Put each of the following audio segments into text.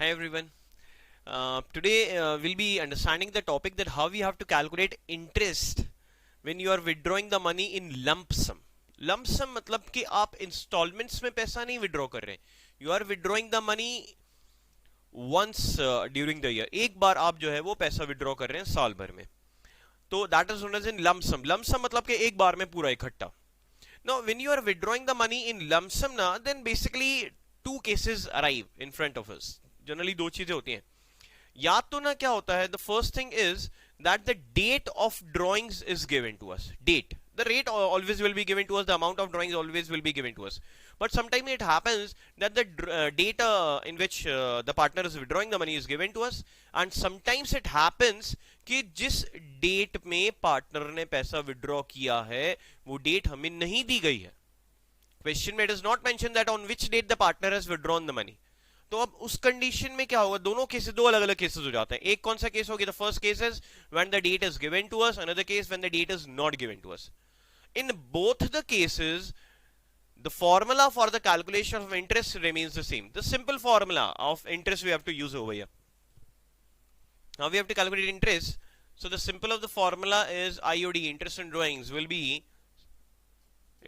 Hi everyone. Today we'll be understanding the topic that how we have to calculate interest when you are withdrawing the money in lump sum. Lump sum मतलब कि आप installments में पैसा नहीं withdraw कर रहे हैं. You are withdrawing the money once during the year. एक बार आप जो है वो पैसा withdraw कर रहे हैं साल भर में. तो that is known as in lump sum. Lump sum मतलब कि एक बार में पूरा इकट्ठा. Now when you are withdrawing the money in lump sum ना, then basically two cases arrive in front of us. Generally दो चीजें होती हैं. या तो ना क्या होता है, the first thing is that the date of drawings is given to us. Date, the rate always will be given to us, the amount of drawings always will be given to us, but sometimes it happens that the date in which the partner is withdrawing the money is given to us, and sometimes it happens कि जिस date में partner ने पैसा withdraw किया है वो date हमें नहीं दी गई है. क्वेश्चन में it is not mention that on which date the partner has withdrawn the money. तो अब उस कंडीशन में क्या होगा, दोनों केसेस दो अलग अलग केसेस हो जाते हैं. एक कौन सा केस होगी, the first case is when the date is given to us, another case when the date is not given to us. In both the cases the formula for the calculation of interest remains the same. The simple formula of interest we have to use over here. Now we have to calculate interest. So the simple of the formula is IOD, interest and drawings, will be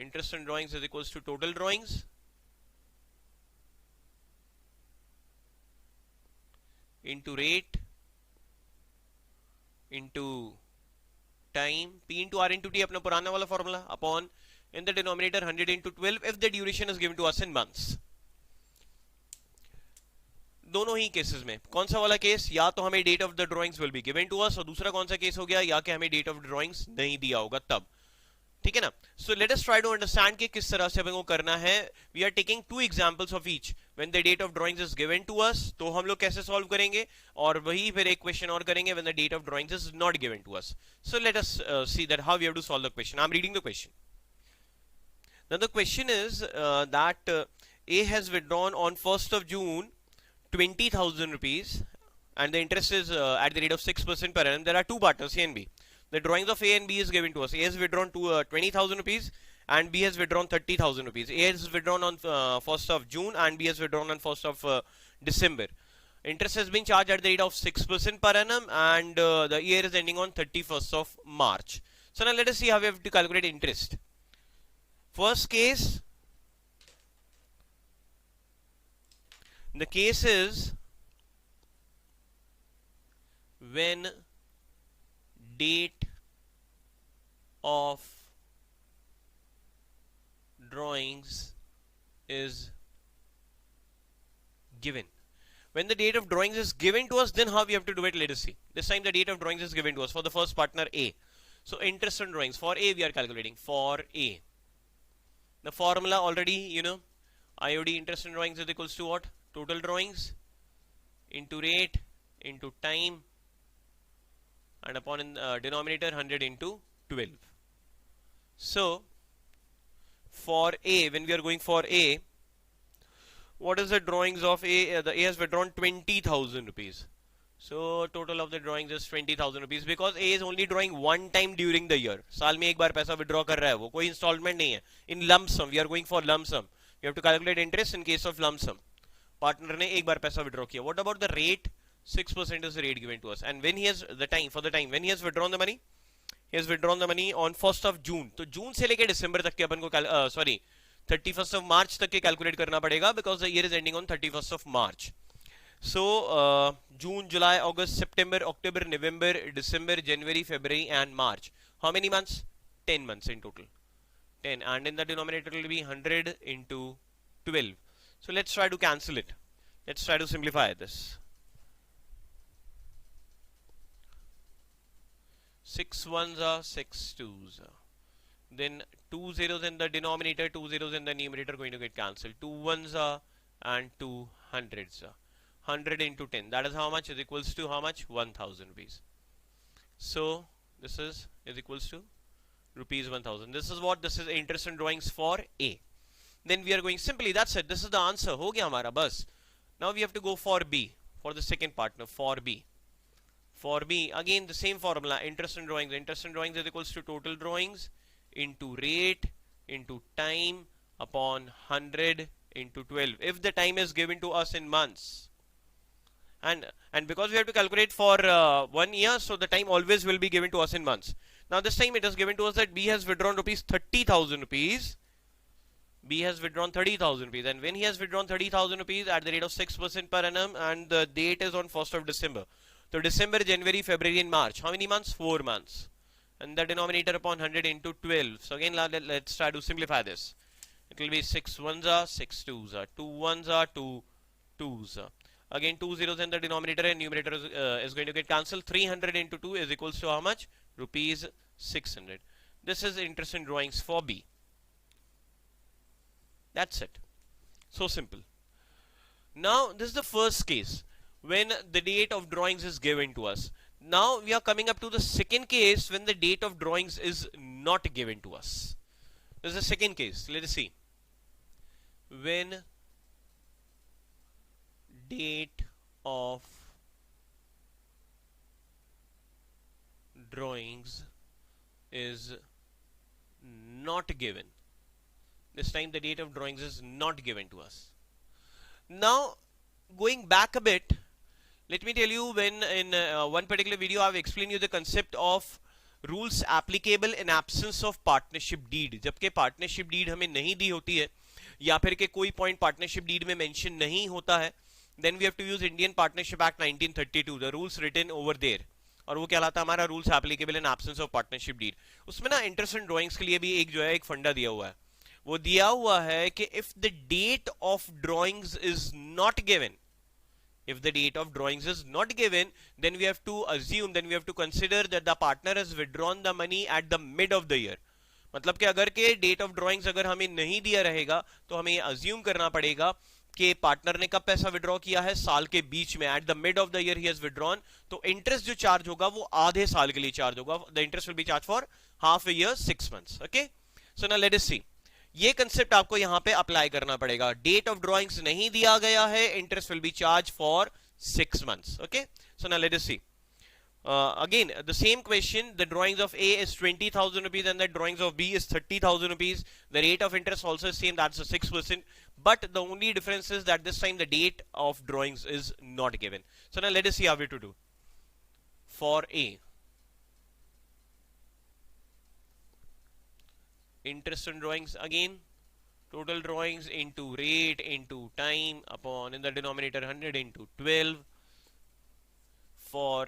interest and drawings is equals to total drawings into rate into time, P into R into T, अपना पुराना वाला formula, upon in the denominator 100 into 12 if the duration is given to us in months. दोनों ही cases में कौन सा वाला case, या तो हमें date of the drawings will be given to us, और दूसरा कौन सा केस हो गया, या कि हमें डेट ऑफ ड्राइंग्स नहीं दिया होगा तब. ठीक है ना. So let us try to understand कि किस तरह से हमें को करना है. We are taking two examples of each. When the date of drawings is given to us, तो हम लोग कैसे सॉल्व करेंगे, और वही फिर एक क्वेश्चन और करेंगे when the date of drawings is not given to us. So let us see that how we have to solve the question. I am reading the question. Now the question is that A has withdrawn on 1st of June 20,000 rupees, and the interest is at the rate of 6% per annum. There are two partners, A and B. The drawings of A and B is given to us. A has withdrawn to 20,000 rupees and B has withdrawn 30,000 rupees. A has withdrawn on 1st of June and B has withdrawn on 1st of December. Interest has been charged at the rate of 6% per annum, and the year is ending on 31st of March. So now let us see how we have to calculate interest. First case, the case is when date of drawings is given. When the date of drawings is given to us, then how we have to do it, let us see. This time the date of drawings is given to us for the first partner A. So interest on drawings for A we are calculating. For A, the formula already you know, IOD, interest on drawings, is equals to what, total drawings into rate into time, and upon in denominator 100 into 12. So for A, when we are going for A, what is the drawings of A? The A has withdrawn 20,000 rupees. So total of the drawings is 20,000 rupees, because A is only drawing one time during the year. साल में एक बार पैसा withdraw कर रहा है वो, कोई installment नहीं है. In lump sum, we are going for lump sum. We have to calculate interest in case of lump sum. Partner ने एक बार पैसा withdraw किया. What about the rate? 6% is the rate given to us. And when he has the time, for the time when he has withdrawn the money, he has withdrawn the money on 1st of June. तो जून से लेके दिसंबर तक के अपन को sorry 31st of March तक के calculate करना पड़ेगा, because the year is ending on 31st of March. So June, July, August, September, October, November, December, January, February and March. How many months? 10 months in total. 10, and in the denominator will be 100 into 12. So let's try to cancel it. Let's try to simplify this. 6 ones are 6 twos. Then 2 zeros in the denominator, 2 zeros in the numerator going to get cancelled. 2 ones are and 2 hundreds are. 100 into 10. That is how much, is equals to how much? 1,000 rupees. So this is equals to rupees 1,000. This is what, this is interest and drawings for A. Then we are going simply, that's it. This is the answer. हो गया हमारा बस. Now we have to go for B, for the second partner, for B. For B, again the same formula, interest and drawings. Interest and drawings is equals to total drawings into rate into time upon 100 into 12. If the time is given to us in months, and because we have to calculate for 1 year, so the time always will be given to us in months. Now this time it is given to us that B has withdrawn rupees 30,000 rupees. B has withdrawn 30,000 rupees, and when he has withdrawn 30,000 rupees at the rate of 6% per annum, and the date is on 1st of December. So December, January, February and March. How many months? 4 months. And the denominator upon 100 into 12. So again, let's try to simplify this. It will be 6 ones are 6 twos are 2 ones are 2 twos. Again, 2 zeros in the denominator and numerator is going to get cancelled. 300 into 2 is equals to how much? Rupees 600. This is interest in drawings for B. That's it. So simple. Now, this is the first case when the date of drawings is given to us. Now, we are coming up to the second case when the date of drawings is not given to us. This is the second case. Let us see. When date of drawings is not given. This time the date of drawings is not given to us. Now, going back a bit, let me tell you, when in one particular video I have explained you the concept of rules applicable in absence of partnership deed. जबकि partnership deed हमें नहीं दी होती है या फिर के कोई point partnership deed में mention नहीं होता है, then we have to use Indian Partnership Act 1932, the rules written over there. और वो क्या लाता है हमारा rules applicable in absence of partnership deed. उसमें ना interest and drawings के लिए भी एक जो है एक फंडा दिया हुआ है. वो दिया हुआ है कि if the date of drawings is not given, if the date of drawings is not given, then we have to assume, then we have to consider that the partner has withdrawn the money at the mid of the year. मतलब कि अगर के date of drawings अगर हमें नहीं दिया रहेगा तो हमें assume करना पड़ेगा कि पार्टनर ने कब पैसा विड्रॉ किया है, साल के बीच में, at the mid of the year he has withdrawn. तो इंटरेस्ट जो चार्ज होगा वो आधे साल के लिए चार्ज होगा. The interest will be charge for half a year 6 months. Okay, so now let us see. ये कंसेप्ट आपको यहां पे अप्लाई करना पड़ेगा. डेट ऑफ ड्रॉइंग्स नहीं दिया गया है, interest will be charge for 6 months. Okay, so now let us see. Again, the same question. The drawings of A is 20,000 rupees and the drawings of B is 30,000 rupees. The rate of interest also is same, that's a 6%. But the only difference is that this time the date of drawings is not given. So now let us see how we to do. For A, interest on drawings again. Total drawings into rate into time upon in the denominator 100 into 12. For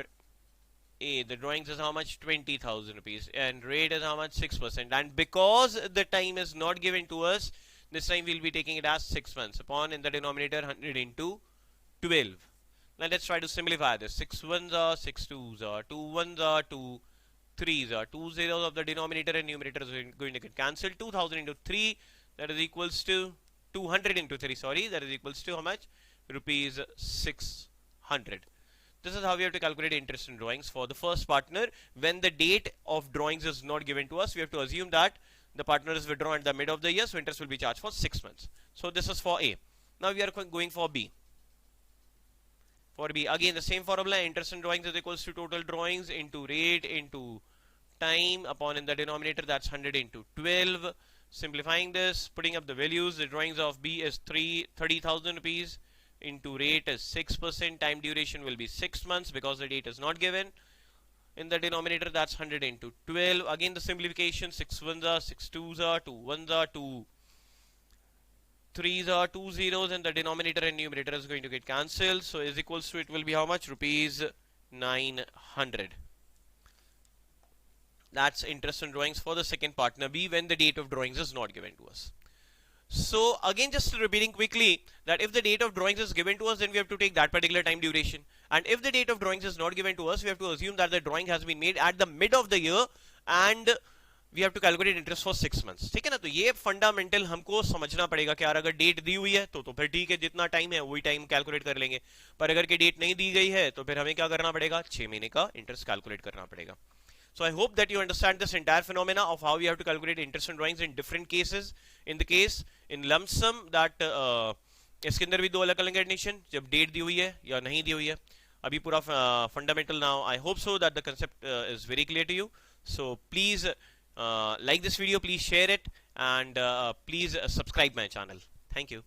A, the drawings is how much? 20,000 rupees and rate is how much? 6%. And because the time is not given to us, this time we'll be taking it as 6 months upon in the denominator 100 into 12. Now let's try to simplify this. 6 ones are 6 twos are 2 ones are 2 threes are 2 zeros of the denominator and numerator is going to get cancelled. 2,000 into 3, that is equals to 200 into 3, sorry, that is equals to how much? Rupees 600. This is how we have to calculate interest in drawings for the first partner. When the date of drawings is not given to us, we have to assume that the partner is withdrawn at the mid of the year, so interest will be charged for 6 months. So this is for A. Now we are going for B. For B, again the same formula, interest in drawings is equals to total drawings into rate into time upon in the denominator, that's 100 into 12. Simplifying this, putting up the values, the drawings of B is 30,000 rupees into rate is 6%, time duration will be 6 months because the date is not given. In the denominator, that's 100 into 12. Again the simplification, 6 ones are 6 twos are 2 ones are 2 threes are 2 zeros and the denominator and numerator is going to get cancelled, so is equals to, it will be how much? Rupees 900. That's interest on drawings for the second partner B when the date of drawings is not given to us. So again, just repeating quickly, that if the date of drawings is given to us, then we have to take that particular time duration, and if the date of drawings is not given to us, we have to assume that the drawing has been made at the mid of the year and we have to calculate interest for 6 months. ठीक है ना, तो ये fundamental हमको समझना पड़ेगा कि यार अगर डेट दी हुई है तो फिर ठीक है, जितना टाइम है वही टाइम कैलकुलेट कर लेंगे, पर अगर कि डेट नहीं दी गई है तो फिर हमें क्या करना पड़ेगा? 6 महीने का इंटरेस्ट कैलकुलेट करना पड़ेगा. So I hope that you understand this entire phenomena of how we have to calculate interest on drawings in different cases. In the case in lump sum, that इसके अंदर भी दो अलग अलग कंडीशन, जब date दी हुई है या नहीं दी हुई है. अभी पूरा fundamental now. I hope so that the concept is very clear to you. So please like this video, please share it, and please subscribe my channel. Thank you.